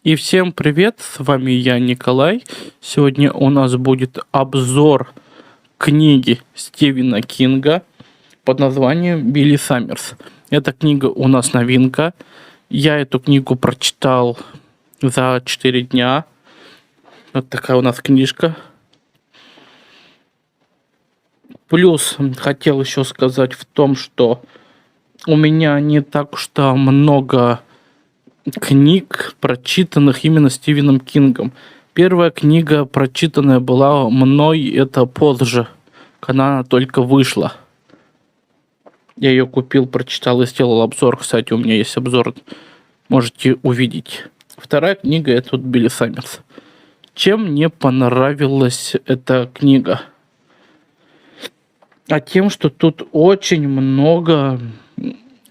И всем привет, с вами я, Николай. Сегодня у нас будет обзор книги Стивена Кинга под названием «Билли Саммерс». Эта книга у нас новинка. Я эту книгу прочитал за 4 дня. Вот такая у нас книжка. Плюс хотел еще сказать в том, что у меня не так уж много книг, прочитанных именно Стивеном Кингом. Первая книга, прочитанная была мной, это позже, когда она только вышла. Я ее купил, прочитал и сделал обзор. Кстати, у меня есть обзор, можете увидеть. Вторая книга — это вот Билли Саммерс. Чем мне понравилась эта книга? А тем, что тут очень много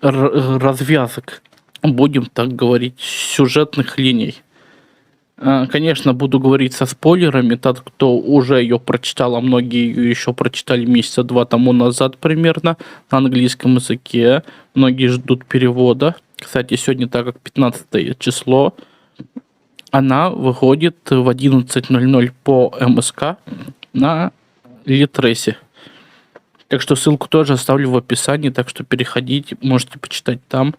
развязок, будем так говорить, сюжетных линий. Конечно, буду говорить со спойлерами. Тот, кто уже ее прочитал, а многие ее еще прочитали месяца 2 тому назад примерно на английском языке. Многие ждут перевода. Кстати, сегодня, так как 15 число, она выходит в 11:00 по МСК на Литресе. Так что ссылку тоже оставлю в описании, так что переходите, можете почитать там.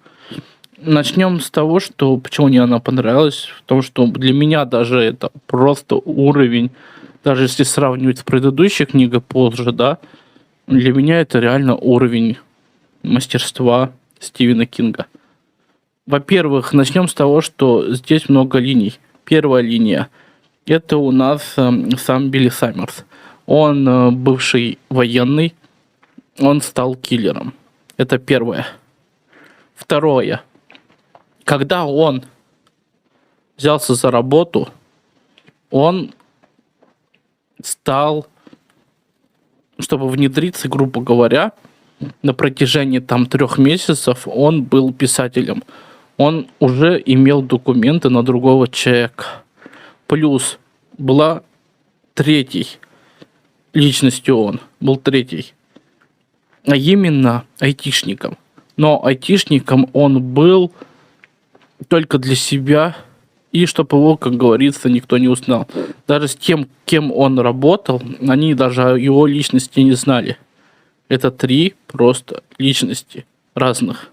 Начнем с того, что почему мне она понравилась, в том, что для меня даже это просто уровень, даже если сравнивать с предыдущей книгой позже, да, для меня это реально уровень мастерства Стивена Кинга. Во-первых, начнем с того, что здесь много линий. Первая линия — это у нас сам Билли Саммерс. Он бывший военный, он стал киллером. Это первое. Второе. Когда он взялся за работу, он стал, чтобы внедриться, грубо говоря, на протяжении 3 месяцев он был писателем. Он уже имел документы на другого человека. Плюс была третьей личностью, он был третий, а именно айтишником. Но айтишником он был только для себя, и чтобы его, как говорится, никто не узнал. Даже с тем, кем он работал, они даже о его личности не знали. Это 3 просто личности разных.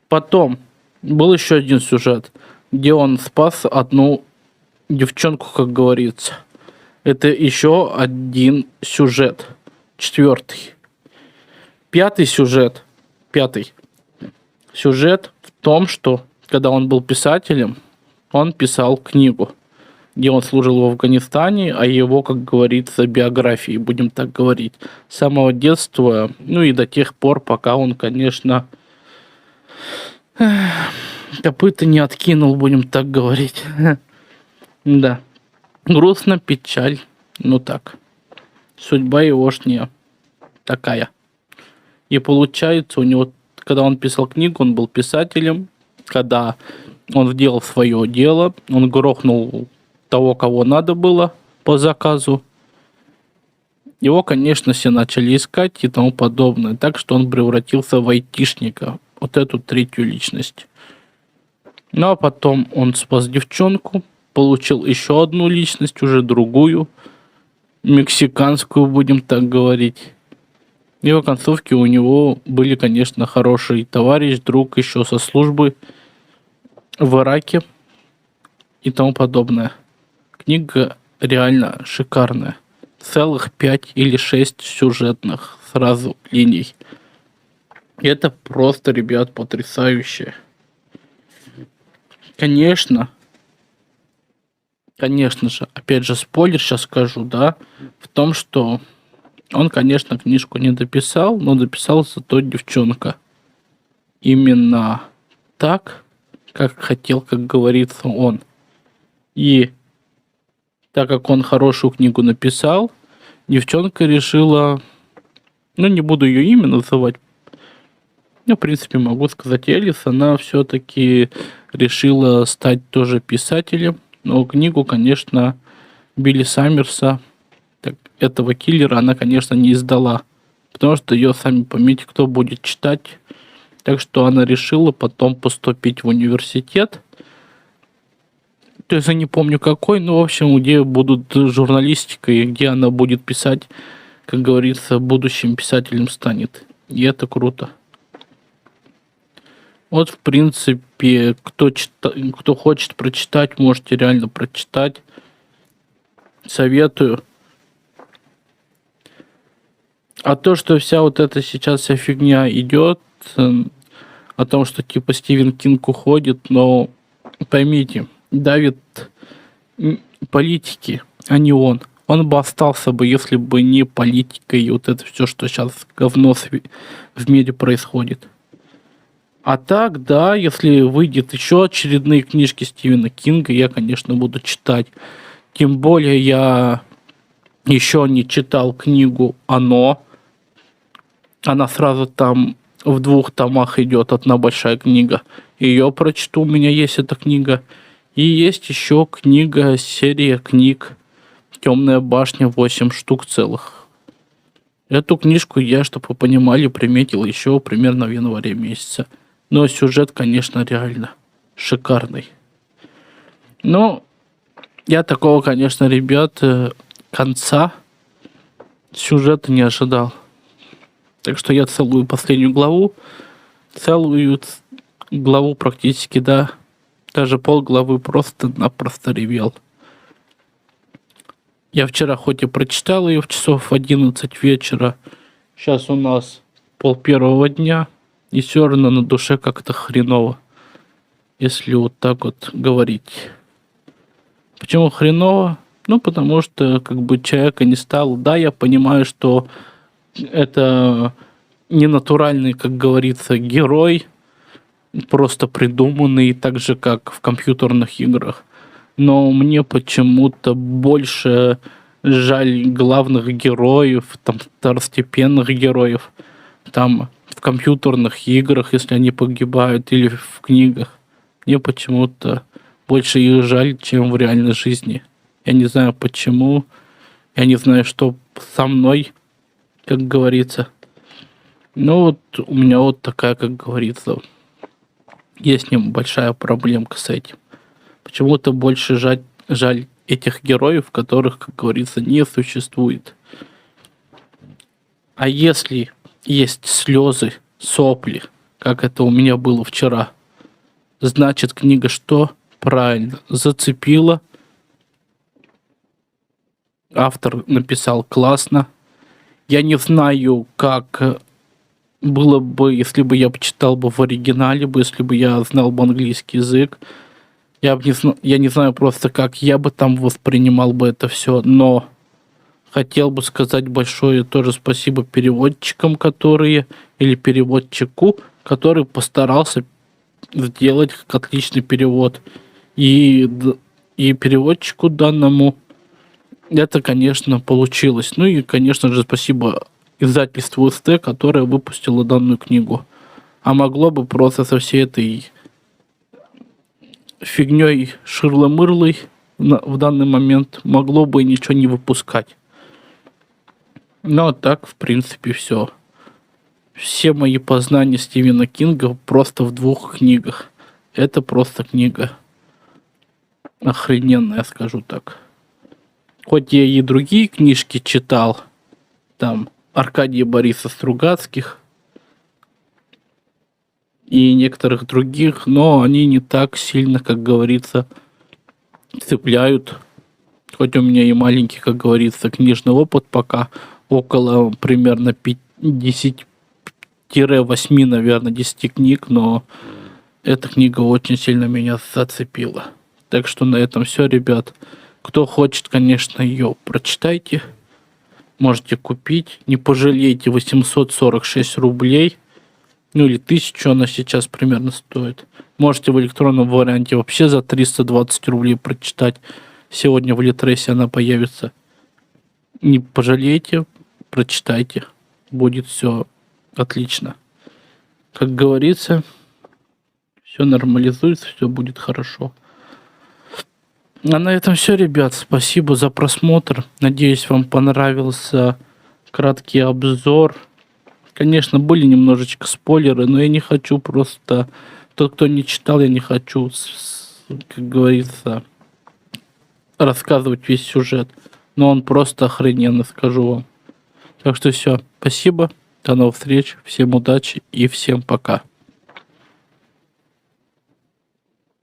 Потом был еще один сюжет, где он спас одну девчонку, как говорится. Это еще один сюжет. 4. 5 сюжет. 5 сюжет в том, что когда он был писателем, он писал книгу, где он служил в Афганистане, а его, как говорится, биографии, будем так говорить, с самого детства, ну и до тех пор, пока он, конечно, копыта не откинул, будем так говорить. Да. Грустно, печаль, ну так. Судьба егошняя такая. И получается, у него, когда он писал книгу, он был писателем. Когда он сделал свое дело, он грохнул того, кого надо было по заказу. Его, конечно, все начали искать и тому подобное. Так что он превратился в айтишника. Вот эту 3-ю личность. Ну а потом он спас девчонку. Получил еще одну личность, уже другую. Мексиканскую, будем так говорить. И в концовке у него были, конечно, хороший товарищ, друг еще со службы в Ираке и тому подобное. Книга реально шикарная. Целых 5 или 6 сюжетных сразу линий. И это просто, ребят, потрясающе. Конечно же, опять же, спойлер сейчас скажу, да, в том, что он, конечно, книжку не дописал, но дописал зато девчонка. Именно так, как хотел, как говорится, он. И так как он хорошую книгу написал, девчонка решила, ну, не буду ее имя называть, ну, в принципе, могу сказать Элис, она все-таки решила стать тоже писателем, но книгу, конечно, Билли Саммерса, этого киллера, она, конечно, не издала, потому что ее, сами поймите, кто будет читать. Так что она решила потом поступить в университет Сейчас я не помню какой, но, в общем, где будут журналистика и где она будет писать, как говорится, будущим писателем станет. И это круто. Вот, в принципе, кто хочет прочитать, можете реально прочитать. Советую. А то, что вся вот эта сейчас вся фигня идет, о том, что типа Стивен Кинг уходит, но поймите, давит политики, а не он. Он бы остался бы, если бы не политика и вот это все, что сейчас говно в мире происходит. А так, да, если выйдет еще очередные книжки Стивена Кинга, я, конечно, буду читать. Тем более я еще не читал книгу «Оно». Она сразу там в 2 томах идет, одна большая книга. Ее прочту, у меня есть эта книга. И есть еще книга, серия книг «Темная башня», 8 штук целых. Эту книжку я, чтобы вы понимали, приметил еще примерно в январе месяце. Но сюжет, конечно, реально шикарный. Но я такого, конечно, ребят, конца сюжета не ожидал. Так что я целую последнюю главу. Целую главу практически, да. Даже полглавы просто-напросто ревел. Я вчера хоть и прочитал ее в часов 11 вечера. Сейчас у нас 12:30 дня. И все равно на душе как-то хреново. Если вот так вот говорить. Почему хреново? Ну, потому что как бы человека не стало. Да, я понимаю, что это ненатуральный, как говорится, герой. Просто придуманный, так же, как в компьютерных играх. Но мне почему-то больше жаль главных героев, там, второстепенных героев. Там в компьютерных играх, если они погибают, или в книгах. Мне почему-то больше их жаль, чем в реальной жизни. Я не знаю почему. Я не знаю, что со мной, как говорится. Ну вот у меня вот такая, как говорится, есть с ним большая проблемка с этим. Почему-то больше жаль этих героев, которых, как говорится, не существует. А если есть слезы, сопли, как это у меня было вчера, значит, книга что? Правильно, зацепила. Автор написал классно. Я не знаю, как было бы, если бы я почитал бы в оригинале, если бы я знал бы английский язык. Я не знаю просто, как я бы там воспринимал бы это все, но хотел бы сказать большое тоже спасибо переводчикам, или переводчику, который постарался сделать отличный перевод. И переводчику данному это, конечно, получилось. Ну и, конечно же, спасибо издательству СТ, которое выпустило данную книгу. А могло бы просто со всей этой фигней ширло-мырлой в данный момент могло бы ничего не выпускать. Но так, в принципе, все. Все мои познания Стивена Кинга просто в 2 книгах. Это просто книга охрененная, скажу так. Хоть я и другие книжки читал, там Аркадия Бориса Стругацких и некоторых других, но они не так сильно, как говорится, цепляют. Хоть у меня и маленький, как говорится, книжный опыт пока, около примерно 10-8, наверное, 10 книг, но эта книга очень сильно меня зацепила. Так что на этом все, ребят. Кто хочет, конечно, ее прочитайте. Можете купить. Не пожалейте, 846 рублей. Ну или 1000 она сейчас примерно стоит. Можете в электронном варианте вообще за 320 рублей прочитать. Сегодня в Литресе она появится. Не пожалейте, прочитайте. Будет все отлично. Как говорится, все нормализуется, все будет хорошо. А на этом все, ребят. Спасибо за просмотр. Надеюсь, вам понравился краткий обзор. Конечно, были немножечко спойлеры, но я не хочу просто... Тот, кто не читал, я не хочу, как говорится, рассказывать весь сюжет. Но он просто охрененный, скажу вам. Так что все. Спасибо. До новых встреч. Всем удачи и всем пока.